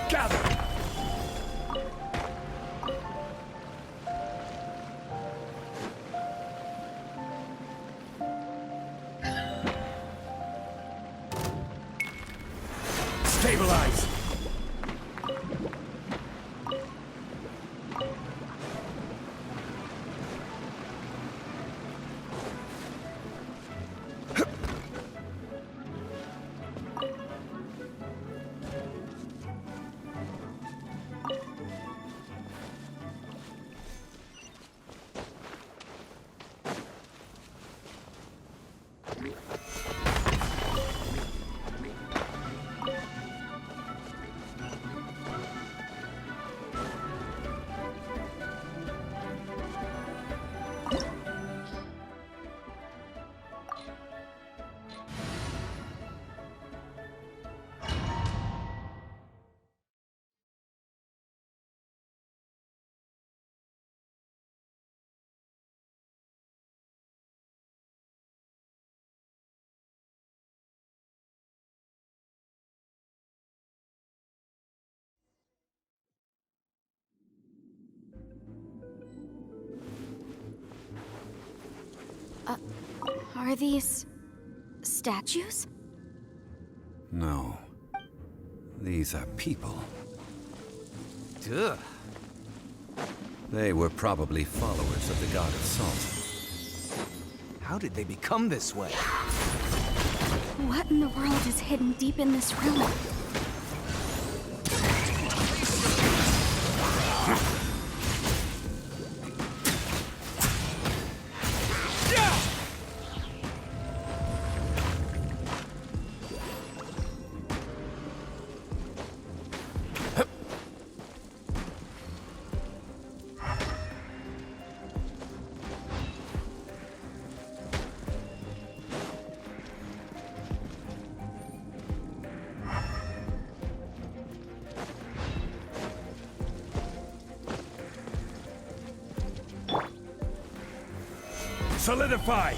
Gather! Stabilize! Are these statues? No. These are people. Duh. They were probably followers of the god of salt. How did they become this way? What in the world is hidden deep in this room? Solidify!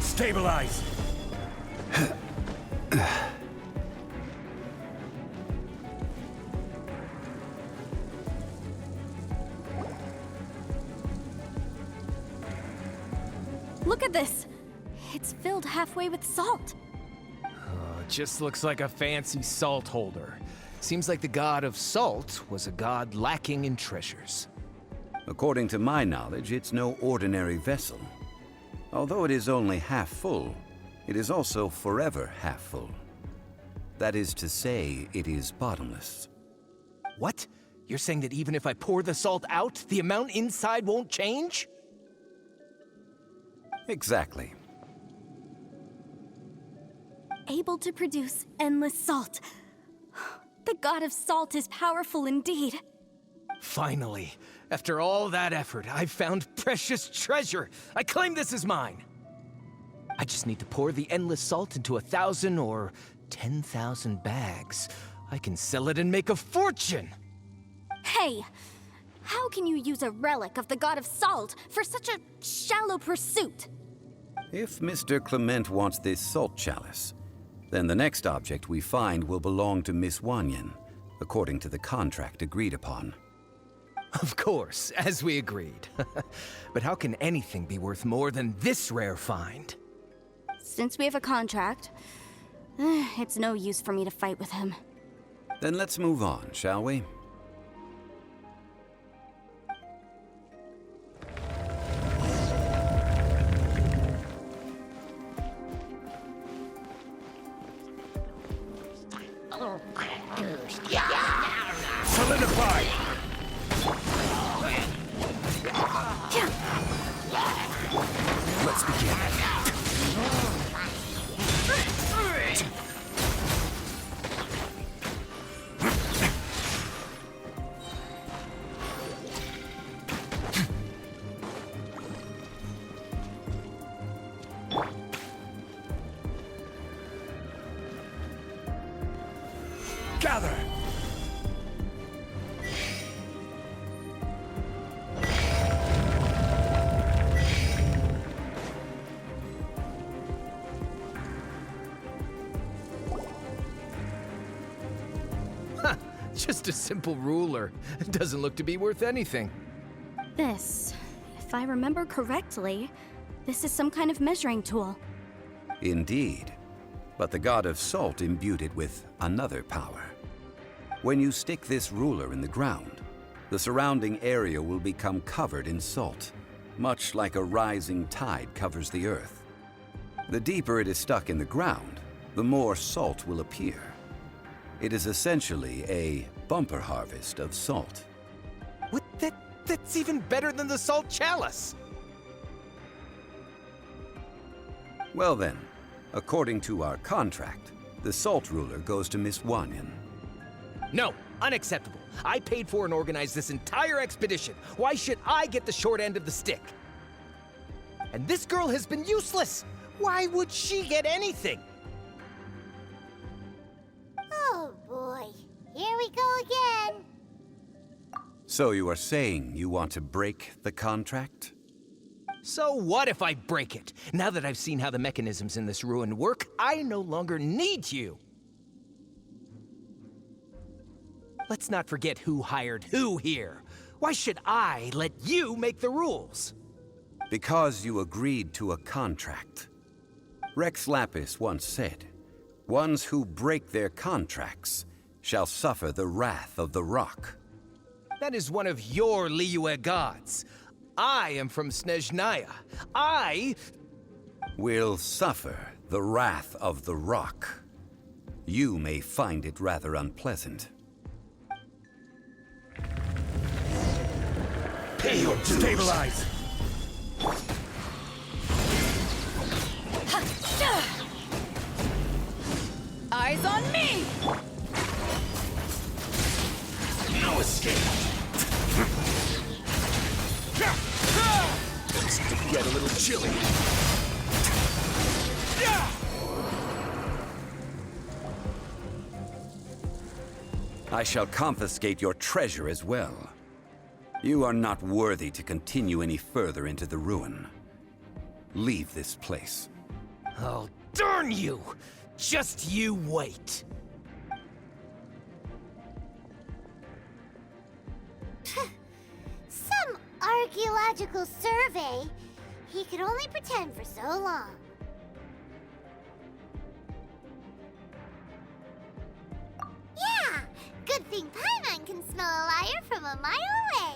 Stabilize! Look at this! It's filled halfway with salt. It just looks like a fancy salt holder. Seems like the god of salt was a god lacking in treasures. According to my knowledge, it's no ordinary vessel. Although it is only half full, it is also forever half full. That is to say, it is bottomless. What? You're saying that even if I pour the salt out, the amount inside won't change? Exactly. Able to produce endless salt. The god of salt is powerful indeed. Finally, after all that effort, I've found precious treasure. I claim this as mine. I just need to pour the endless salt into 1,000 or 10,000 bags. I can sell it and make a fortune. Hey, how can you use a relic of the god of salt for such a shallow pursuit? If Mr. Clement wants this salt chalice, then the next object we find will belong to Miss Wanyan, according to the contract agreed upon. Of course, as we agreed. But how can anything be worth more than this rare find? Since we have a contract, it's no use for me to fight with him. Then let's move on, shall we? Solidify! Let's begin. Gather! Just a simple ruler. It doesn't look to be worth anything. This, if I remember correctly, this is some kind of measuring tool. Indeed. But the god of salt imbued it with another power. When you stick this ruler in the ground, the surrounding area will become covered in salt, much like a rising tide covers the earth. The deeper it is stuck in the ground, the more salt will appear. It is essentially a bumper harvest of salt. What? That's even better than the salt chalice! Well then, according to our contract, the salt ruler goes to Miss Wanyan. No, unacceptable. I paid for and organized this entire expedition. Why should I get the short end of the stick? And this girl has been useless. Why would she get anything? Oh boy, here we go again. So you are saying you want to break the contract? So what if I break it? Now that I've seen how the mechanisms in this ruin work, I no longer need you. Let's not forget who hired who here. Why should I let you make the rules? Because you agreed to a contract. Rex Lapis once said, "Ones who break their contracts shall suffer the wrath of the rock." That is one of your Liyue gods. I am from Snezhnaya. I Will suffer the wrath of the rock. You may find it rather unpleasant. Pay your dues! Stabilize! Eyes on me! No escape! It's to get a little chilly. I shall confiscate your treasure as well. You are not worthy to continue any further into the ruin. Leave this place. Oh, darn you! Just you wait. Some archaeological survey. He could only pretend for so long. Yeah, good thing Paimon can smell a liar from a mile away.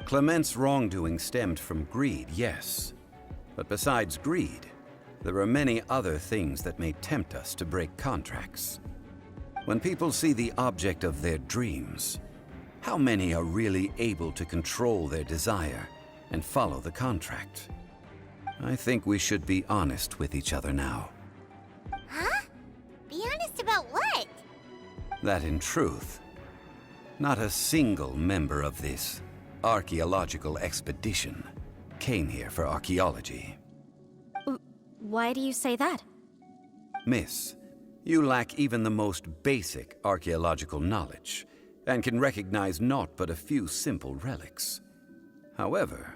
Clement's wrongdoing stemmed from greed, yes. But besides greed, there are many other things that may tempt us to break contracts. When people see the object of their dreams, how many are really able to control their desire and follow the contract? I think we should be honest with each other now. Huh? Be honest about what? That in truth, not a single member of this archaeological expedition came here for archaeology. Why do you say that? Miss, you lack even the most basic archaeological knowledge, and can recognize naught but a few simple relics. However,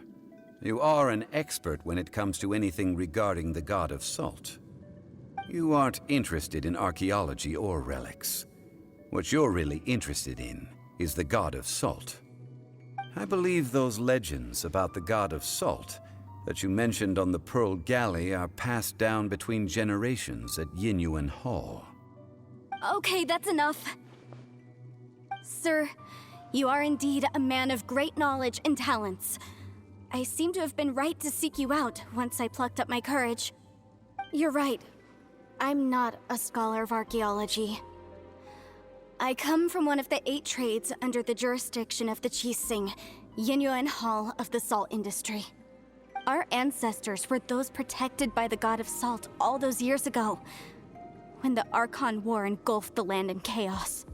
you are an expert when it comes to anything regarding the god of salt. You aren't interested in archaeology or relics. What you're really interested in is the god of salt. I believe those legends about the god of salt that you mentioned on the Pearl Galley are passed down between generations at Yinyuan Hall. Okay, that's enough. Sir, you are indeed a man of great knowledge and talents. I seem to have been right to seek you out once I plucked up my courage. You're right. I'm not a scholar of archaeology. I come from one of the 8 trades under the jurisdiction of the Qixing, Yinyuan Hall of the salt industry. Our ancestors were those protected by the god of salt all those years ago, when the Archon War engulfed the land in chaos.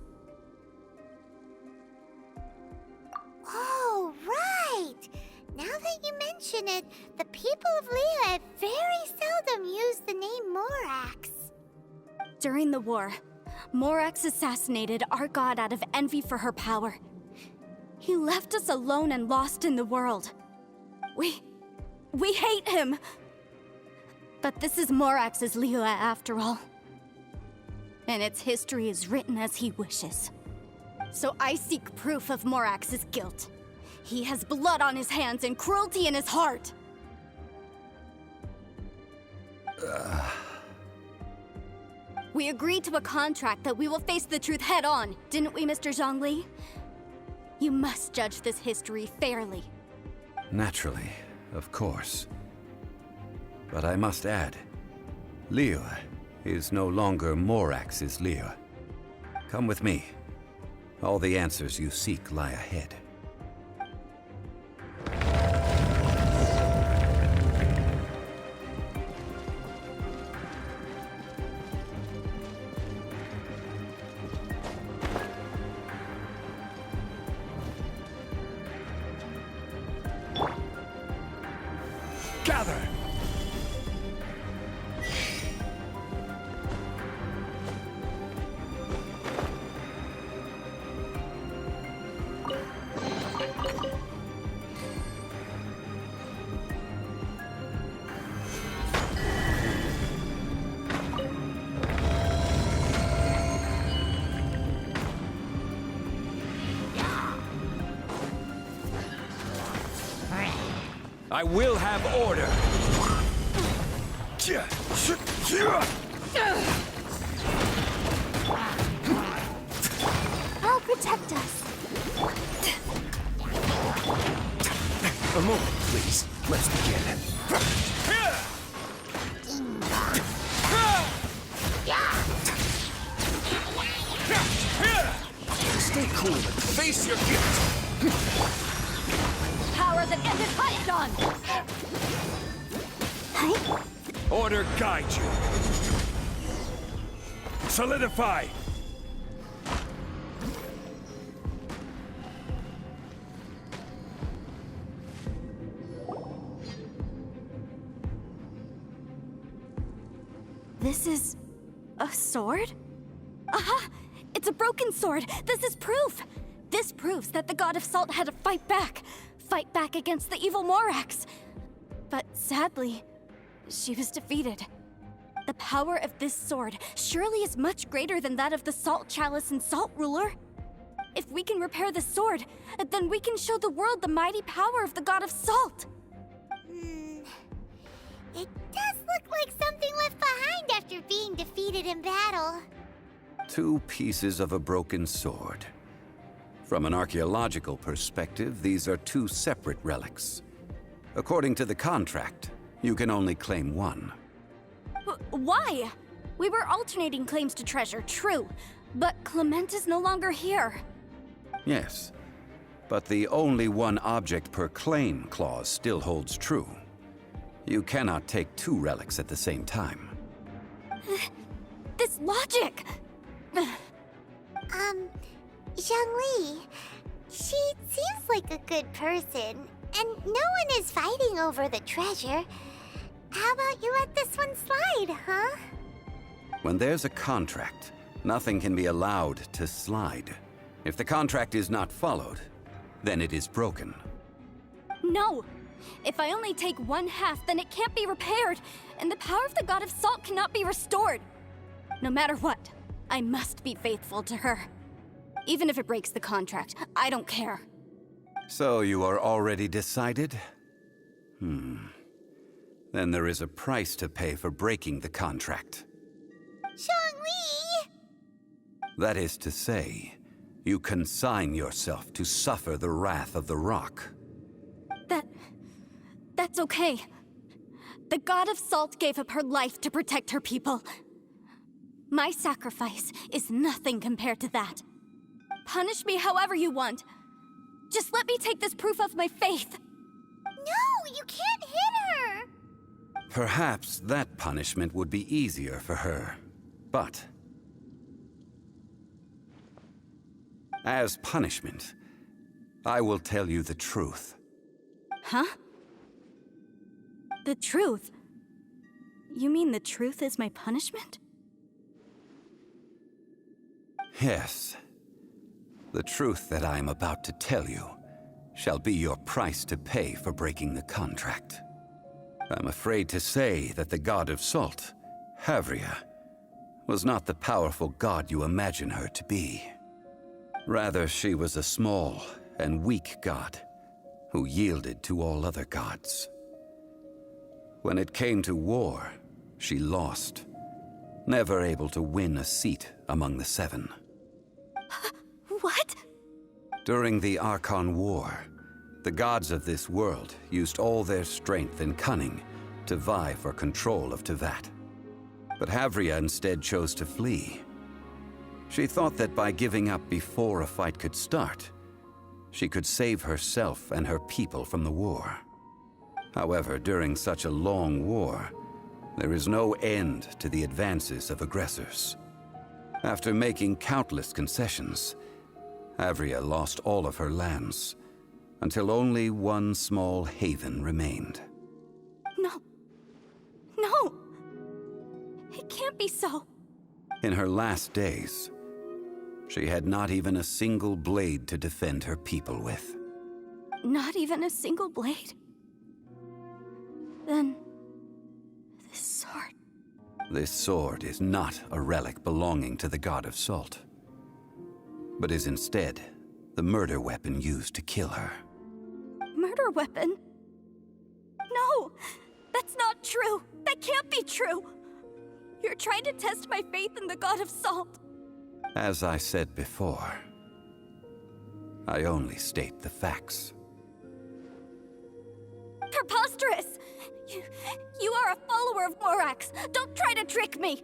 Oh, right! Now that you mention it, the people of Liyue very seldom use the name Morax. During the war, Morax assassinated our god out of envy for her power. He left us alone and lost in the world. We hate him! But this is Morax's Liyue after all. And its history is written as he wishes. So I seek proof of Morax's guilt. He has blood on his hands and cruelty in his heart. We agreed to a contract that we will face the truth head on, didn't we, Mr. Zhongli? You must judge this history fairly. Naturally, of course. But I must add, Liyue is no longer Morax's Liyue. Come with me. All the answers you seek lie ahead. Gather! I will have order! I'll protect us. A moment, please. Let's begin. Stay cool and face your guilt. Power that ended Python! Order guide you. Solidify. This is a sword? Aha! It's a broken sword! This is proof! This proves that the God of Salt had to fight back against the evil Morax. But sadly, she was defeated. The power of this sword surely is much greater than that of the Salt Chalice and Salt Ruler. If we can repair the sword, then we can show the world the mighty power of the God of Salt. It does look like something left behind after being defeated in battle. 2 pieces of a broken sword. From an archaeological perspective, these are 2 separate relics. According to the contract, you can only claim 1. Why? We were alternating claims to treasure, true, but Clement is no longer here. Yes, but the only 1 object per claim clause still holds true. You cannot take 2 relics at the same time. This logic! Zhongli, she seems like a good person, and no one is fighting over the treasure. How about you let this one slide, huh? When there's a contract, nothing can be allowed to slide. If the contract is not followed, then it is broken. No! If I only take 1/2, then it can't be repaired, and the power of the God of Salt cannot be restored. No matter what, I must be faithful to her. Even if it breaks the contract, I don't care. So you are already decided? Then there is a price to pay for breaking the contract. Zhongli! That is to say, you consign yourself to suffer the wrath of the rock. That's okay. The God of Salt gave up her life to protect her people. My sacrifice is nothing compared to that. Punish me however you want. Just let me take this proof of my faith. No, you can't hit her! Perhaps that punishment would be easier for her. But as punishment, I will tell you the truth. Huh? The truth? You mean the truth is my punishment? Yes. The truth that I am about to tell you shall be your price to pay for breaking the contract. I'm afraid to say that the god of salt, Havria, was not the powerful god you imagine her to be. Rather, she was a small and weak god who yielded to all other gods. When it came to war, she lost, never able to win a seat among the seven. What? During the Archon War, the gods of this world used all their strength and cunning to vie for control of Tevat. But Havria instead chose to flee. She thought that by giving up before a fight could start, she could save herself and her people from the war. However, during such a long war, there is no end to the advances of aggressors. After making countless concessions, Havria lost all of her lands, until only one small haven remained. No. No! It can't be so. In her last days, she had not even a single blade to defend her people with. Not even a single blade? Then... this sword... This sword is not a relic belonging to the god of salt, but is instead the murder weapon used to kill her. Murder weapon? No! That's not true! That can't be true! You're trying to test my faith in the god of salt. As I said before, I only state the facts. Preposterous! You are a follower of Morax! Don't try to trick me!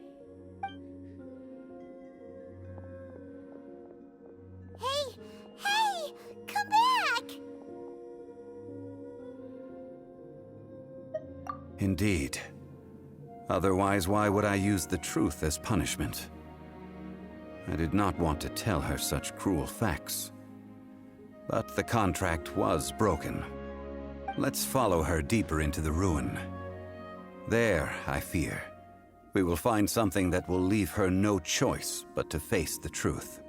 Hey! Come back! Indeed. Otherwise, why would I use the truth as punishment? I did not want to tell her such cruel facts. But the contract was broken. Let's follow her deeper into the ruin. There, I fear, we will find something that will leave her no choice but to face the truth.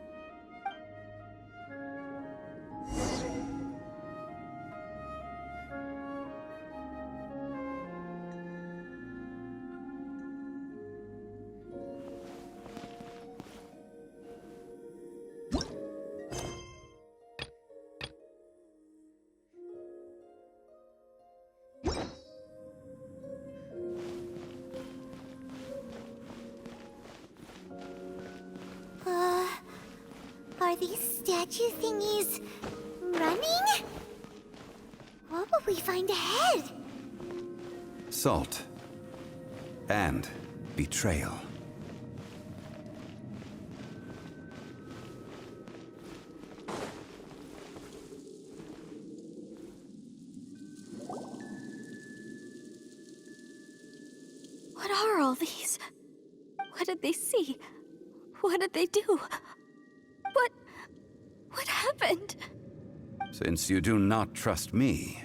Are these statue thingies running? What will we find ahead? Salt. And betrayal. What are all these? What did they see? What did they do? What happened? Since you do not trust me,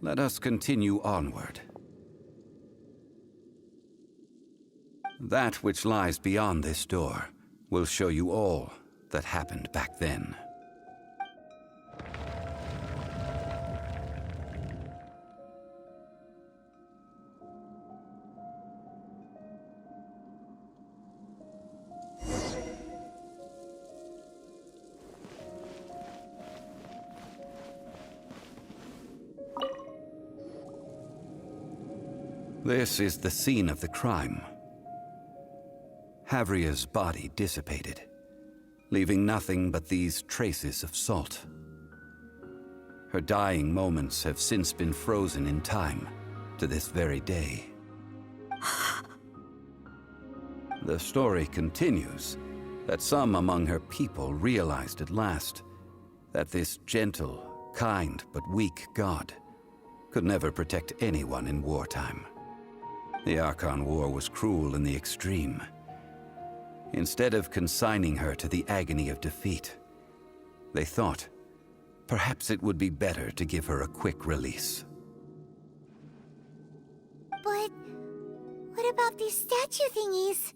let us continue onward. That which lies beyond this door will show you all that happened back then. This is the scene of the crime. Havria's body dissipated, leaving nothing but these traces of salt. Her dying moments have since been frozen in time to this very day. The story continues that some among her people realized at last that this gentle, kind, but weak god could never protect anyone in wartime. The Archon War was cruel in the extreme. Instead of consigning her to the agony of defeat, they thought perhaps it would be better to give her a quick release. But what about these statue thingies?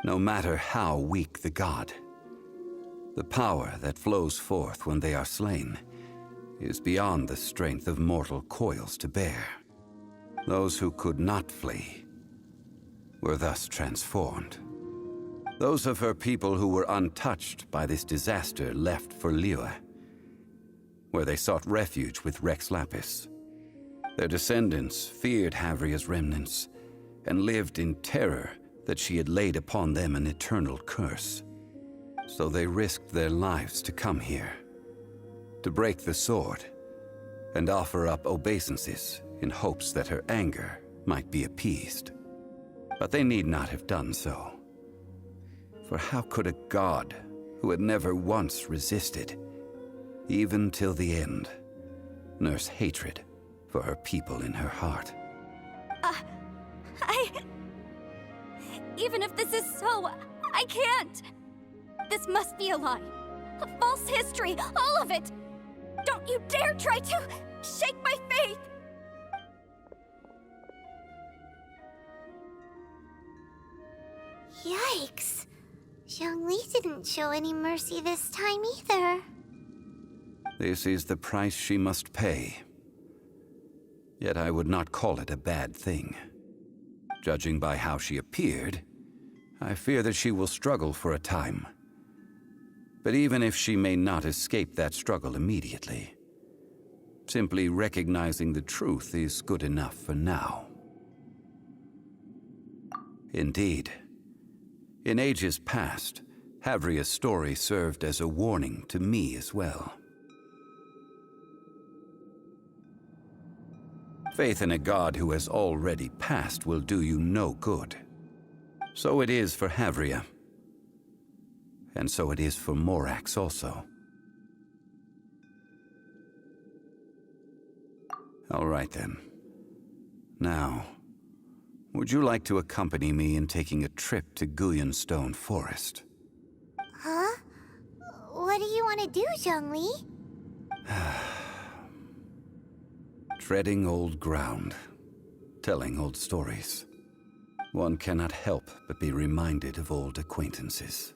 No matter how weak the god, the power that flows forth when they are slain is beyond the strength of mortal coils to bear. Those who could not flee were thus transformed. Those of her people who were untouched by this disaster left for Liyue, where they sought refuge with Rex Lapis. Their descendants feared Havria's remnants and lived in terror that she had laid upon them an eternal curse. So they risked their lives to come here, to break the sword and offer up obeisances in hopes that her anger might be appeased. But they need not have done so. For how could a god who had never once resisted, even till the end, nurse hatred for her people in her heart? Even if this is so, I can't! This must be a lie. A false history, all of it! Don't you dare try to shake my faith! Yikes. Zhongli didn't show any mercy this time either. This is the price she must pay. Yet I would not call it a bad thing. Judging by how she appeared, I fear that she will struggle for a time. But even if she may not escape that struggle immediately, simply recognizing the truth is good enough for now. Indeed, in ages past, Havria's story served as a warning to me as well. Faith in a god who has already passed will do you no good. So it is for Havria. And so it is for Morax also. All right then. Now, would you like to accompany me in taking a trip to Guyonstone Forest? Huh? What do you want to do, Zhongli? Treading old ground, telling old stories. One cannot help but be reminded of old acquaintances.